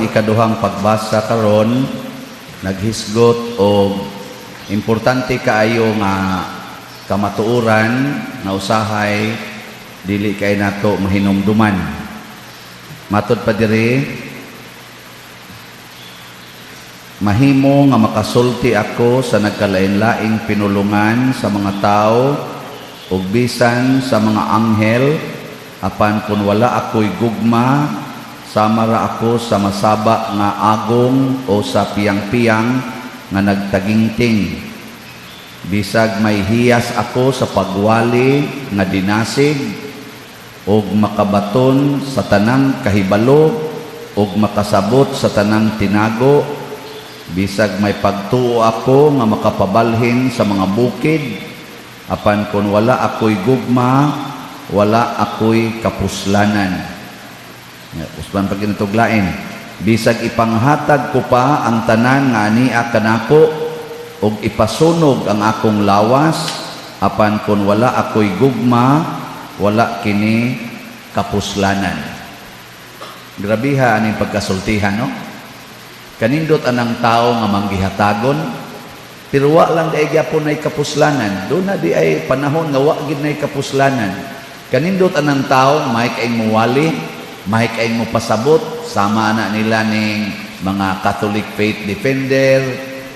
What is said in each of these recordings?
Ikaduhang pagbasa karon naghisgot og importante kaayo nga kamatuoran nga usahay dili kay nato mahinumduman. Matod pa diri, mahimo nga makasulti ako sa nagkalain-laing pinulungan sa mga tao ug bisan sa mga anghel, apan kun wala ako'y gugma, samara ako sa masaba nga agong o sa piyang-piyang nga nagtagingting. Bisag may hiyas ako sa pagwali nga dinasig ug makabaton sa tanang kahibalo ug makasabot sa tanang tinago. Bisag may pagtuo ako nga makapabalhin sa mga bukid, apan kun wala ako'y gugma, wala ako'y kapuslanan. Usban pag inutuglain, bisag ipanghatag ko pa ang tanan nga ania kanako ug ipasunog ang akong lawas, apan kun wala ako'y gugma, wala kini kapuslanan. Grabiha aning pagkasultihan, no? Kanindot anang tao nga manggihatagon, pero wa lang daig gyapon nay kapuslanan. Doon na di ay panahon nga wa gid nay kapuslanan. Kanindot anang tao may kaing muwali, may kaing mo pasabot, sama na nila ning mga Catholic faith defender,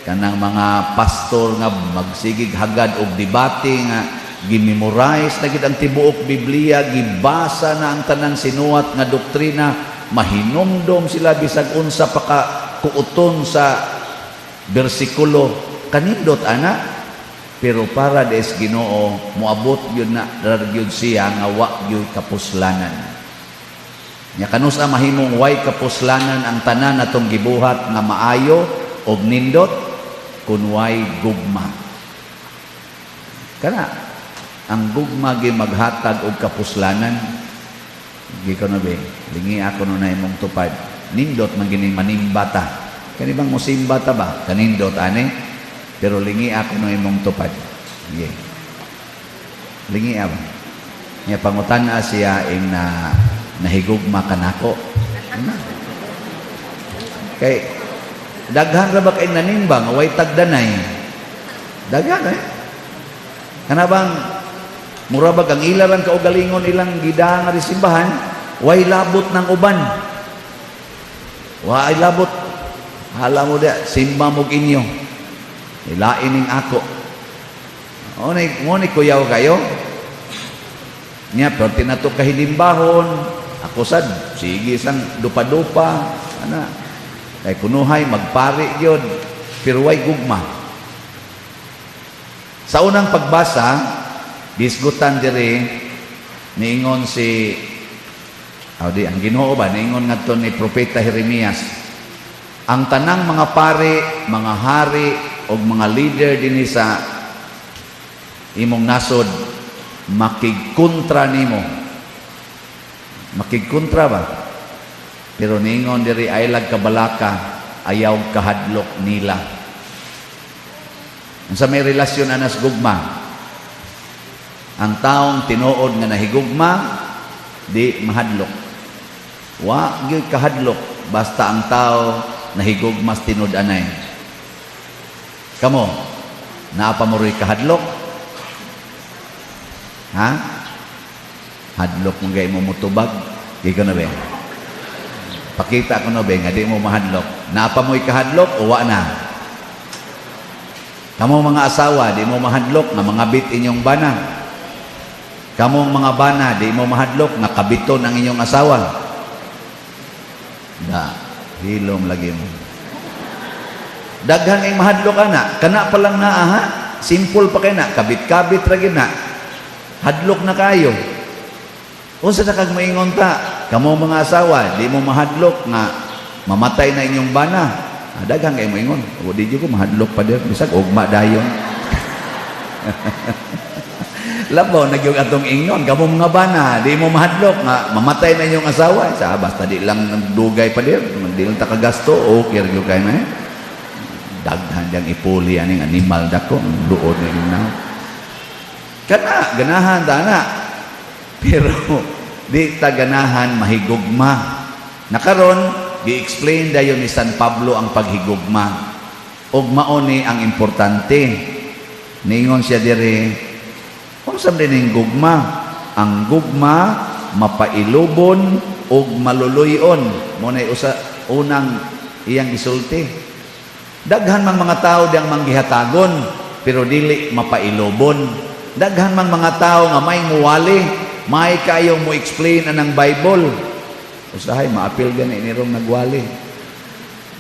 kanang mga pastor nga magsigig hagad og debate nga gimemorize na gid ang tibuok Biblia, gibasa na ang tanang sinuwat nga doktrina, mahinumdom sila bisag unsa pa ka kuuton sa bersikulo. Kanindot ana, pero para des Ginoo moabot yun na gyud siya nga wa gyud kapuslanan. Nya kanusa mahimong way kapuslanan ang tanan natong gibuhat nga maayo og nindot kun way gugma. Kana ang gugma gi maghatag og kapuslanan. Gi ko na be, lingi ako no na imong tupad. Nindot man gining manimbata. Kani bang mosimba ta ba? Kanindot ani. Pero lingi ako no imong tupad. Yeah. Lingi ako. Nya pangutan-a siya ing na nahigugma kanako. Kay daghan ra ba kay nanimbang way tagdanay. Daghan Kana bang murabag ang ilaran kaugalingon ilang gidaan nga simbahan, way labot ng uban. Way labot. Hala mo dia simba mo inyo. Ilain ning ako. Ngunit kuyaw kayo. Nya pero tinato kahilimbahon. Ako sad, sige sang dupa-dupa. Ana. Kay kunuhay, magpari yun. Pero way gugma. Sa unang pagbasa, bisgutan diri, niingon si, ang Ginoo ba, niingon nga to ni Propeta Jeremias, ang tanang mga pari, mga hari, o mga leader din sa imong nasod, makigkontra nimo. Makigkontra ba? Pero ningon diri aylag kabalaka, ayaw kahadlok nila. Sa may relasyon anas gugma, ang taong tinuod nga nahigugma, di mahadlok. Wa gyud kahadlok basta ang tao nahigugmas tinud-anay. Kamo, naapa mo rin kahadlok? Ha? Hadlok mo gay mo mutubag? Di ka na ba? Pakita ko na ba nga di mo mahadlok? Naapa mo'y kahadlok o wa na? Kamong mga asawa, di mo mahadlok na mga bit inyong bana. Kamong mga bana, di mo mahadlok na kabiton ang inyong asawa. Da, hilom lagi mo. Daghan ang mahadlok ana, kana pa lang na aha, simple pa kay na, kabit-kabit ra gyud na. Hadlok na kayo. Unsa na kag moingon ta? Kamo mga asawa, di mo mahadlok nga mamatay na inyong bana. Daghang kay moingon, o di jud ko mahadlok pa der bisag ugma dayon. Labaw na gyud atong ingon, kamo mga bana, di mo mahadlok nga mamatay na inyong asawa. Sa basta di lang nagdugay pa der, di lang ta kagasto, okay gyud kay na. Daghan diyang ipuli aning animal dako, luod na yun na. Kana, ganahan ta na. Pero di ta ganahan mahigugma. Nakaron gi-explain dayon ni San Pablo ang paghigugma. Og mao ni ang importante. Ningon siya dire, unsa din ning gugma? Ang gugma mapailubon og maluluyon. Mo nay usa unang iyang gisulti. Daghan mang mga tao diyang manggihatagon pero dili mapailubon. Daghan mang mga tao nga may muwali, may kayong mo explain anang Bible. Usahay maapil gani ni rong nagwali.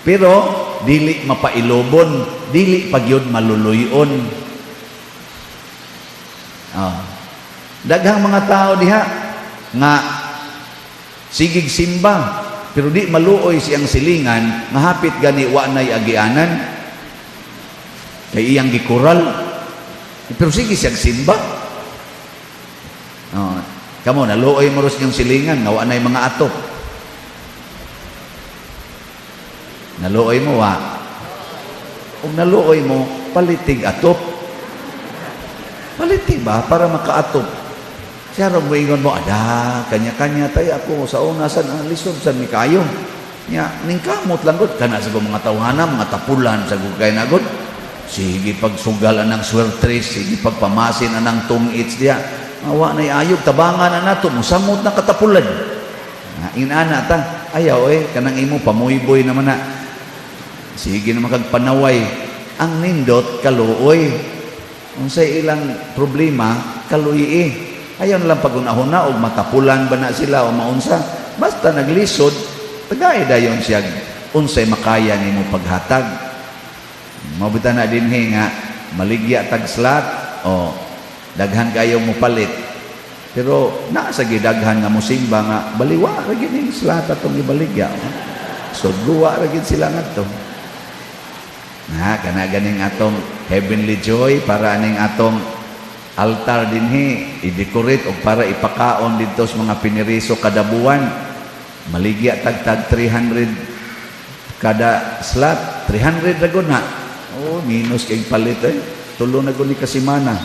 Pero dili mapailubon, dili pagyud maluluyon. Daghang mga tao diha nga sigig simba pero di maluoy siyang silingan nga hapit gani wa nay agianan kay iyang gikural pero sige siyang simba. Kamo naluoy mo ros yung silingan nga wa nay mga atop. Naluoy mo wa. Ug naluoy mo palitig atop. Palitig ba para makaatop. Siya ron mo ingon mo, kanya-kanya tayo ako sa unasan ang lisod sa mikayo. Ning kamot lang gud kana sa mga tawhana, mga tapulan sa gugay na gud. Sige pagsugal anang swertres, sige pagpamasin anang tungits diya. Awa nay ayog tabangan na nato, musamot na katapulan. Inana ta, ayaw kanang imo pamuyboy naman na. Sige na makagpanaway. Ang nindot kaluoy. Unsay ilang problema kaluyi. Ayaw na lang pagunahon o matapulan ba na sila o maunsa. Basta naglisod, tagay dayon siya. Unsay makaya ni mo paghatag. Mabita na din nga, maligya tagslat o daghan kayo mo palit. Pero nasa gidaghan nga musimba nga, baliwa ragin yung slat atong ibaligya. So, luwa ragin sila nga to. Kana ganing atong heavenly joy para aning atong altar dinhi i-decorate og para ipakaon dito sa mga piniriso kada buwan. Maligya tagtag 300 kada slot, 300 ra gud na. Minus kay palit tulo na gud ni kasimana.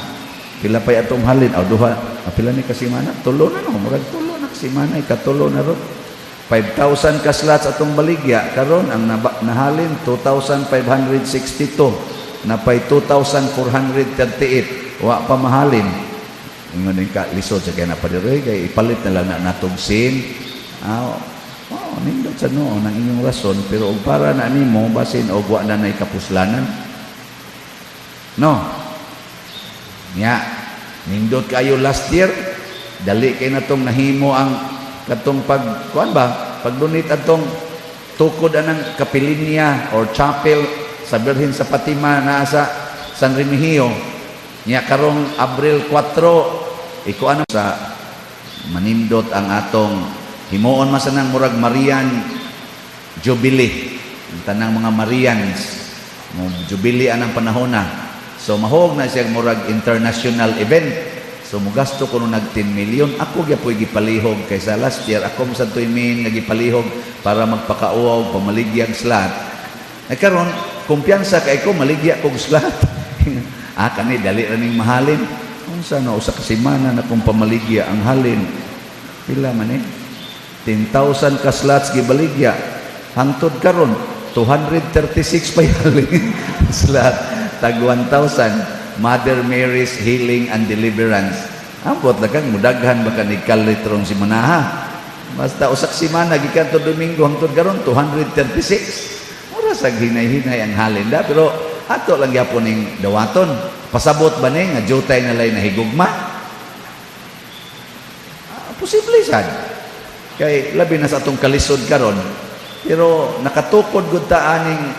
Pila pay atong halin duha, pila ni kasimana? Tulo na no, murag tulo na kasimana ikatulo na ro. 5,000 ka slots atong baligya karon ang nahalin 2,562 na pay 2,438 wa pa mahalin. Ingon din ka lisod sa kaya na padiroy kay ipalit na lang na natong sin. Nindot sa noon ang inyong rason pero og para na nimo basin og wa na nay kapuslanan. No. Nindot kayo last year dali kay natong nahimo ang katong pagdonate atong tukod anang kapilinya or chapel sa Birhen sa Fatima na sa San Remigio. Karong Abril 4 ikuan sa manindot ang atong himuon masanang murag Marian Jubilee. Tanang mga Marians Jubilee anang panahon na. So mahog na siya murag international event. So mugasto ko nung nag 10 million. Ako gyapoy gipalihog kaysa last year ako sa 2 million nagipalihog para magpakauaw pamaligyang slot. Karon kumpiyansa kay ko maligya kog slot. Kani dali ra ning mahalin. Unsa na usa ka semana na kung pamaligya ang halin. Pila man 10,000 ka slots gibaligya. Hangtod karon 236 pa halin slot tag 1,000. Mother Mary's Healing and Deliverance. Ambot lang kang mudaghan baka ni kalitrong si manaha. Basta usak simana gikan to Domingo hangtod karon 236. Mura sa hinay-hinay ang halin da pero ato lang gyapon ning dawaton. Pasabot ba ni nga jutay na lay nahigugma? Posible sad. Kay labi na sa atong kalisod karon. Pero nakatukod gud ta aning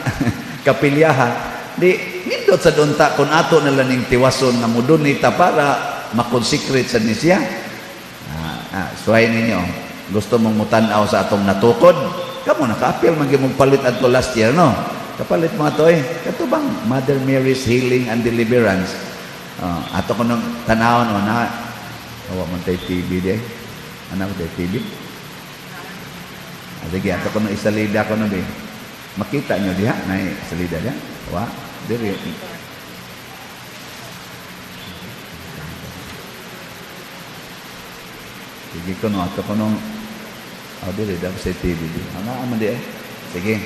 kapilyahan. Di nindot sa donta kun ato na lang ning tiwason nga mudunita para makonsekrate sa nisya. Suway ninyo. Gusto mong mutan-aw sa atong natukod? Kamo naka-appeal man gyud palit adto last year no. Kapalit mo ato katubang Mother Mary's Healing and Deliverance. Ato ko nung tanawon na awa man tay TV di. Ana ko tay TV. Sige ato ko nung isalida ko no be. Makita nyo diha na salida diha. Wa diri. Sige ko no ato ko nung diri daw sa TV di. Ana man di Sige.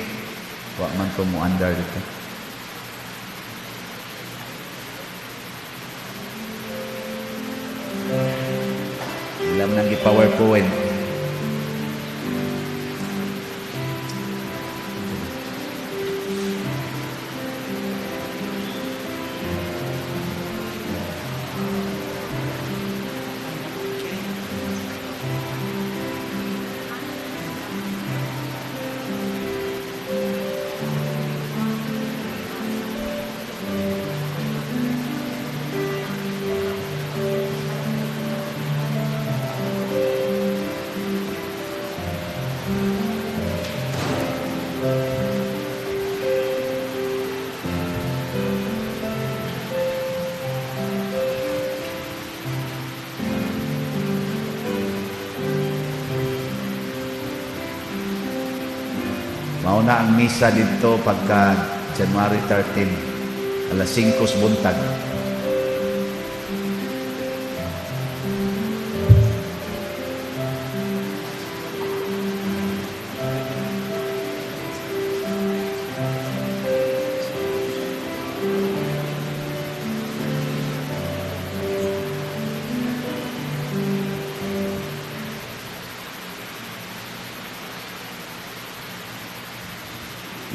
Wa man to mo under dito. Ilam nang i-PowerPoint. Mauna ang misa dito pagka January 13, alas 5 buntag.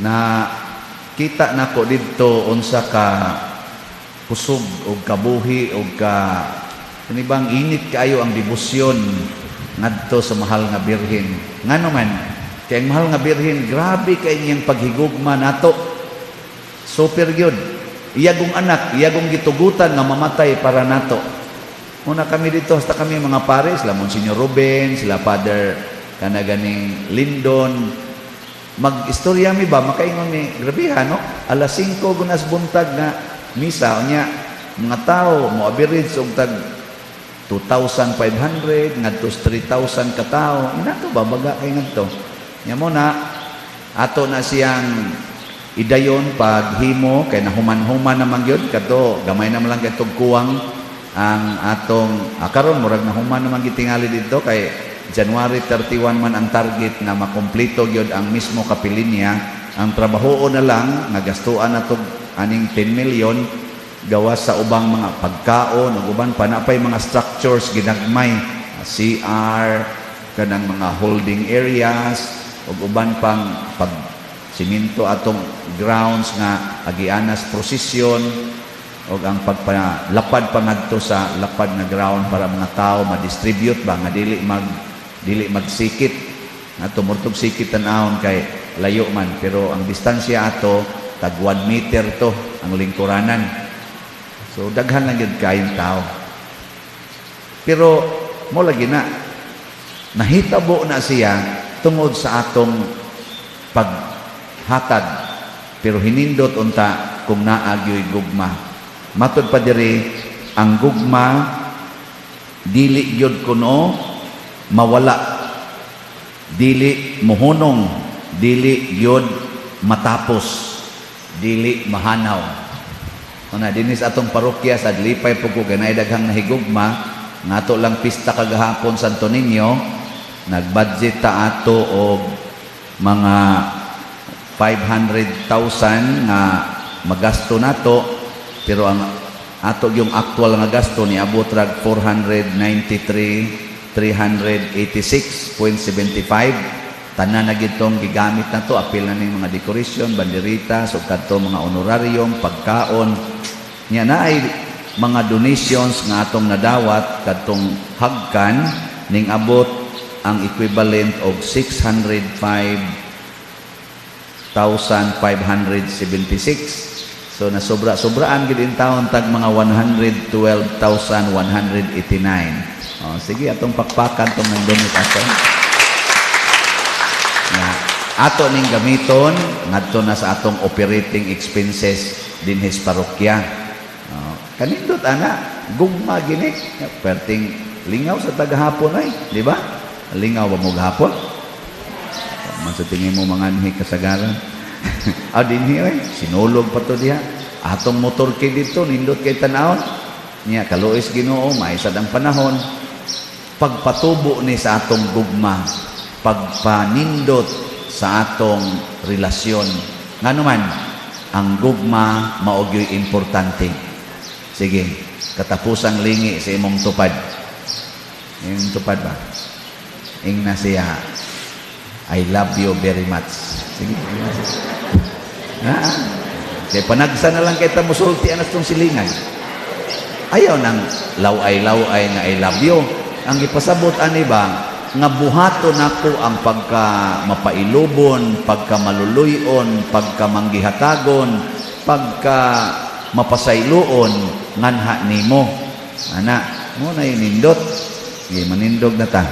Na kita nako didto unsa ka kusog o kabuhi o ka kanibang init kayo ang debosyon ngadto sa mahal nga birhen. Ngano man kay ang mahal nga birhen grabe kay niyang paghigugma nato. Super gyud. Iyagong anak, iyagong gitugutan nga mamatay para nato. Una kami dito hasta kami mga pares, lamon Senyor Ruben, sila Father kanaganing Lindon. Mag-istorya mi ba makaingon mi grabihan no alas 5 gunas buntag nga misa nya mga tao mo average og tag 2,500 ngadto 3,000 ka tawo inato ba baga kay ngadto nya mo na ato na siyang idayon paghimo kay nahuman-human naman gyud kadto gamay na lang kay tugkuwang ang atong karon murag nahuman naman gitingali dito kay January 31 man ang target na makompleto gyud ang mismo kapilinya. Ang trabaho na lang nagastuan nato aning 10 million gawas sa ubang mga pagkaon ug uban pa napay mga structures ginagmay CR kanang mga holding areas ug uban pang pag simento atong grounds nga agianas prosesyon ug ang pagpalapad pa ngadto sa lapad nga ground para mga tao ma-distribute ba nga dili magsikit ato murtog sikit tan-awon kay layo man pero ang distansya ato tag 1 meter to ang lingkuranan so daghan lang gyud kayong tao pero mo lagi na nahitabo na siya tungod sa atong paghatag pero hinindot unta kung naagyoy gugma matud pa diri ang gugma dili gyud kuno mawala dili mohunong dili yod matapos dili mahanaw ana dinis atong parokya sa Lipay pug ko ganay daghang nahigugma nato lang pista kagahapon Santo Niño nagbudget ta ato og mga 500,000 nga magasto nato pero ang ato yung actual nga gasto ni abot rag 386.75 tanan na gitong gigamit na to apil na ning mga decoration banderita so kadto mga honoraryong pagkaon nya na ay mga donations nga atong nadawat kadtong hagkan ning abot ang equivalent of 605,576 so nasobra-sobraan gid in taon tag mga 112,189. Sige, atong pakpakan itong nandunit ato. Ato ning gamiton, ngadto na sa atong operating expenses din his parokya. Kanindot, ana, gugma gini. Perting lingaw sa tagahapon ay, di ba? Lingaw ba mo gahapon? Man sa tingin mo mga anhi kasagaran. Dinhi ay, sinulog pa to diha. Atong motor kay dito, nindot kay tanawon. Niya, kaluis Ginoo, maisad ang panahon. Pagpatubo ni sa atong gugma, pagpanindot sa atong relasyon. Nga naman, ang gugma maugyo'y importante. Sige, katapusang lingi sa imong tupad. Imong tupad ba? Ing na siya, I love you very much. Sige. Kaya panagsa na lang kita musulti anas tong silingan. Ayaw nang laway-laway nga I love you. Ang ipasabot ani ba, nga buhaton nako ang pagka mapailubon, pagka maluluyon, pagka manggihatagon, pagka mapasayloon, nganha nimo. Ana, mo na inindot. Manindog na ta.